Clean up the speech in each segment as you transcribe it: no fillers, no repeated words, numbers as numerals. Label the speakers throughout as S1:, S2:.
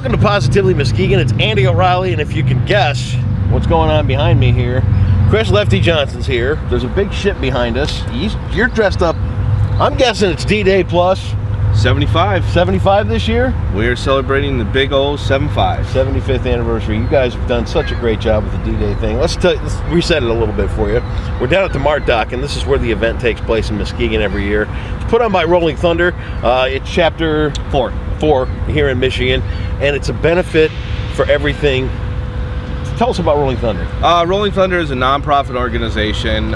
S1: Welcome to Positively Muskegon. It's Andy O'Reilly, and if you can guess what's going on behind me here, Chris Lefty Johnson's here. There's a big ship behind us. You're dressed up, I'm guessing it's D-Day plus
S2: 75.
S1: 75 this year?
S2: We are celebrating the big old 75.
S1: 75th anniversary. You guys have done such a great job with the D-Day thing. Let's reset it a little bit for you. We're down at the Mart Dock, and this is where the event takes place in Muskegon every year. It's put on by Rolling Thunder. It's chapter 4 here in Michigan, and it's a benefit for everything. Tell us about Rolling Thunder.
S2: Rolling Thunder is a nonprofit organization.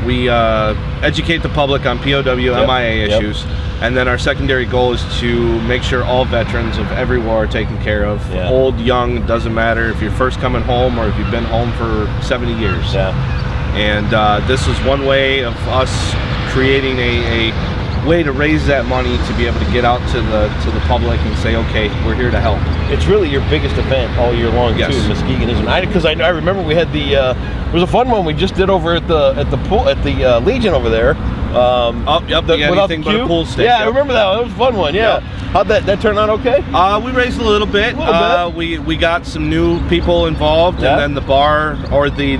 S2: We educate the public on POW, MIA issues, and then our secondary goal is to make sure all veterans of every war are taken care of. Old, young, doesn't matter if you're first coming home or if you've been home for 70 years. And this is one way of us creating a way to raise that money to be able to get out to the public and say, okay, we're here to help. It's
S1: really your biggest event all year long, too, Muskegon, isn't it? Because I remember we had the it was a fun one we just did over at the pool at the Legion over there.
S2: Without the pool stick.
S1: I remember that one. That was a fun one. How'd that turn out? Okay.
S2: We raised a little bit. We got some new people involved, and then the bar or the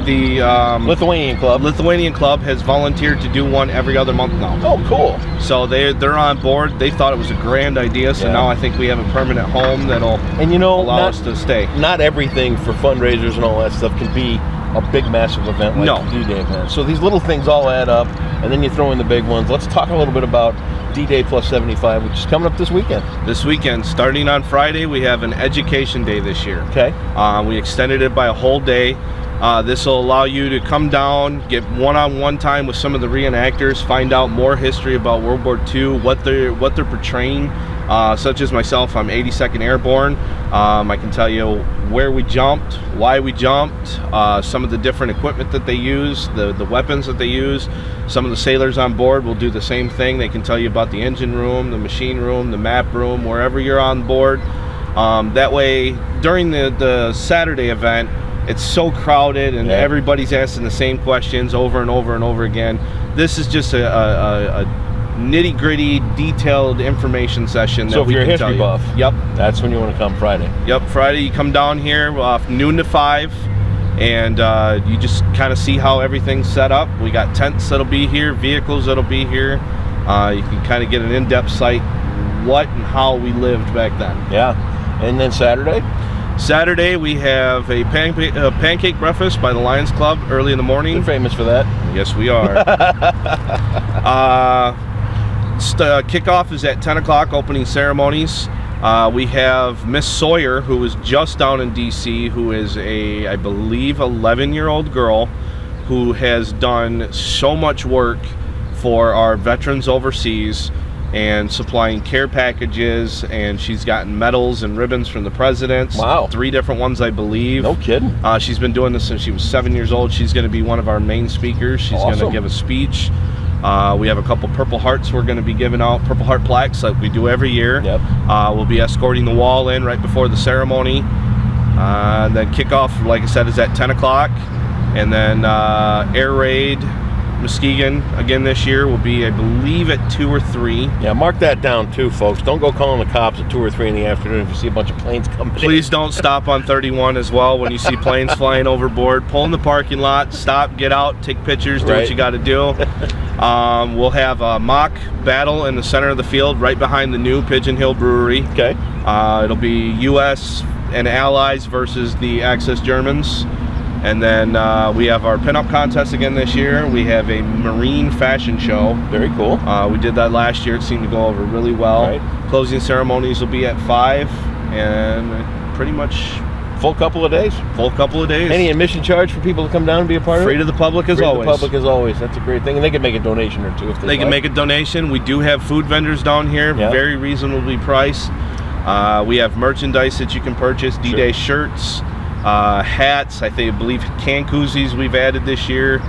S2: Lithuanian Club has volunteered to do one every other month now.
S1: Oh, cool.
S2: So they're on board. They thought it was a grand idea. So now I think we have a permanent home that'll allow us to stay.
S1: Not everything for fundraisers and all that stuff can be a big, massive event like the D-Day event. So these little things all add up, and then you throw in the big ones. Let's talk a little bit about D-Day plus 75, which is coming up this weekend.
S2: This weekend, starting on Friday, we have an education day this year.
S1: Okay.
S2: We extended it by a whole day. This will allow you to come down, get one-on-one time with some of the reenactors, find out more history about World War II, what they're portraying. Such as myself, I'm 82nd Airborne. I can tell you where we jumped, why we jumped, some of the different equipment that they use, the weapons that they use. Some of the sailors on board will do the same thing. They can tell you about the engine room, the machine room, the map room, wherever you're on board. That way, during the Saturday event, it's so crowded and everybody's asking the same questions over and over and over again. This is just a nitty-gritty, detailed information session.
S1: So if you're a history buff, that's when you want to come Friday.
S2: Friday you come down here noon to 5, and you just kind of see how everything's set up. We got tents that'll be here, vehicles that'll be here. You can kind of get an in-depth sight what and how we lived back then.
S1: And then Saturday?
S2: Saturday we have a pancake breakfast by the Lions Club early in the morning.
S1: We're famous for that.
S2: Yes, we are. Kickoff is at 10 o'clock, opening ceremonies. We have Miss Sawyer, who was just down in DC, who is I believe, 11-year-old girl who has done so much work for our veterans overseas and supplying care packages, and she's gotten medals and ribbons from the presidents.
S1: Wow.
S2: 3 different ones, I believe.
S1: No kidding.
S2: She's been doing this since she was 7 years old. She's going to be one of our main speakers. She's going to give a speech. We have a couple Purple Hearts we're going to be giving out, Purple Heart plaques like we do every year. We'll be escorting the wall in right before the ceremony. Then kickoff, like I said, is at 10 o'clock. And then Air Raid Muskegon again this year will be, I believe, at 2 or 3.
S1: Mark that down too, folks. Don't go calling the cops at 2 or 3 in the afternoon if you see a bunch of planes coming in.
S2: Please don't stop on 31 as well when you see planes flying overboard. Pull in the parking lot, stop, get out, take pictures, do what you got to do. We'll have a mock battle in the center of the field right behind the new Pigeon Hill Brewery. It'll be U.S. and Allies versus the Axis Germans. And then we have our pinup contest again this year. We have a marine fashion show.
S1: Very cool.
S2: We did that last year. It seemed to go over really well. Closing ceremonies will be at 5, and pretty much
S1: full couple of days.
S2: Any
S1: admission charge for people to come down and be a part of it?
S2: Free to the public as always.
S1: Free to the public as always. That's a great thing. And they can make a donation or two if
S2: they can make a donation. We do have food vendors down here, very reasonably priced. We have merchandise that you can purchase, D-Day shirts, hats, I believe can koozies we've added this year.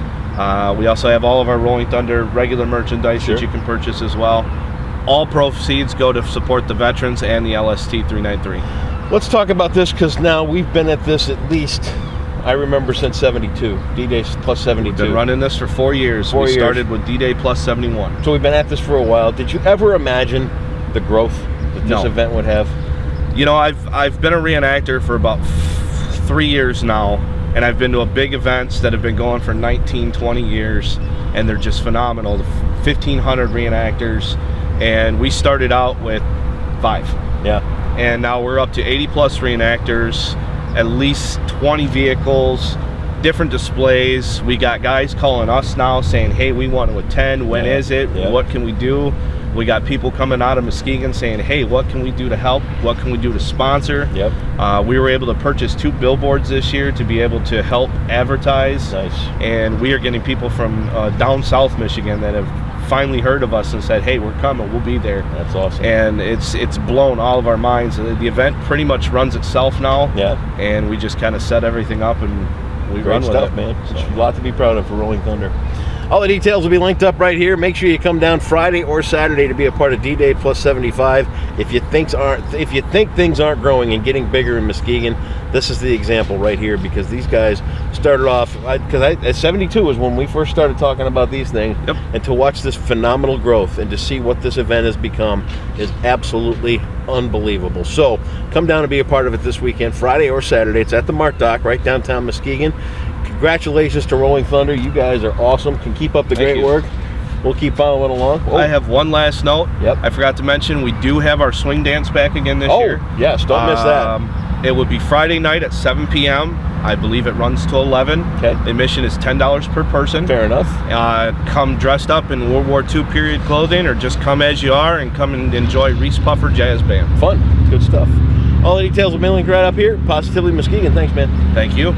S2: We also have all of our Rolling Thunder regular merchandise that you can purchase as well. All proceeds go to support the veterans and the LST 393.
S1: Let's talk about this, because now we've been at this at least, I remember, since 72. D-Day plus 72.
S2: We've been running this for 4 years. We started with D-Day plus 71.
S1: So we've been at this for a while. Did you ever imagine the growth that this event would have?
S2: You know, I've been a reenactor for about 3 years now, and I've been to big events that have been going for 19, 20 years, and they're just phenomenal. 1,500 reenactors, and we started out with 5.
S1: Yeah.
S2: And now we're up to 80 plus reenactors, at least 20 vehicles, different displays. We got guys calling us now saying, hey, we want to attend. When is it? What can we do? We got people coming out of Muskegon saying, hey, what can we do to help? What can we do to sponsor? We were able to purchase 2 billboards this year to be able to help advertise.
S1: Nice. And
S2: we are getting people from down south Michigan that have finally heard of us and said, hey, we're coming, we'll be there.
S1: That's awesome.
S2: And it's blown all of our minds. The event pretty much runs itself now. And we just kind of set everything up and we run with it,
S1: man. So. A lot to be proud of for Rolling Thunder. All the details will be linked up right here. Make sure you come down Friday or Saturday to be a part of D-Day Plus 75. If you think things aren't growing and getting bigger in Muskegon, this is the example right here, because these guys started off, at 72 was when we first started talking about these things, and to watch this phenomenal growth and to see what this event has become is absolutely unbelievable. So come down and be a part of it this weekend, Friday or Saturday. It's at the Mart Dock right downtown Muskegon. Congratulations to Rolling Thunder. You guys are awesome. Can keep up the great work. We'll keep following along.
S2: I have one last note. I forgot to mention, we do have our swing dance back again this year.
S1: Yes, don't miss that.
S2: It would be Friday night at 7 p.m. I believe it runs till 11. Admission is $10 per person.
S1: Fair enough.
S2: Come dressed up in World War II period clothing, or just come as you are and come and enjoy Reese Puffer Jazz Band.
S1: Fun. Good stuff. All the details will be linked right up here. Positively Muskegon. Thanks, man.
S2: Thank you.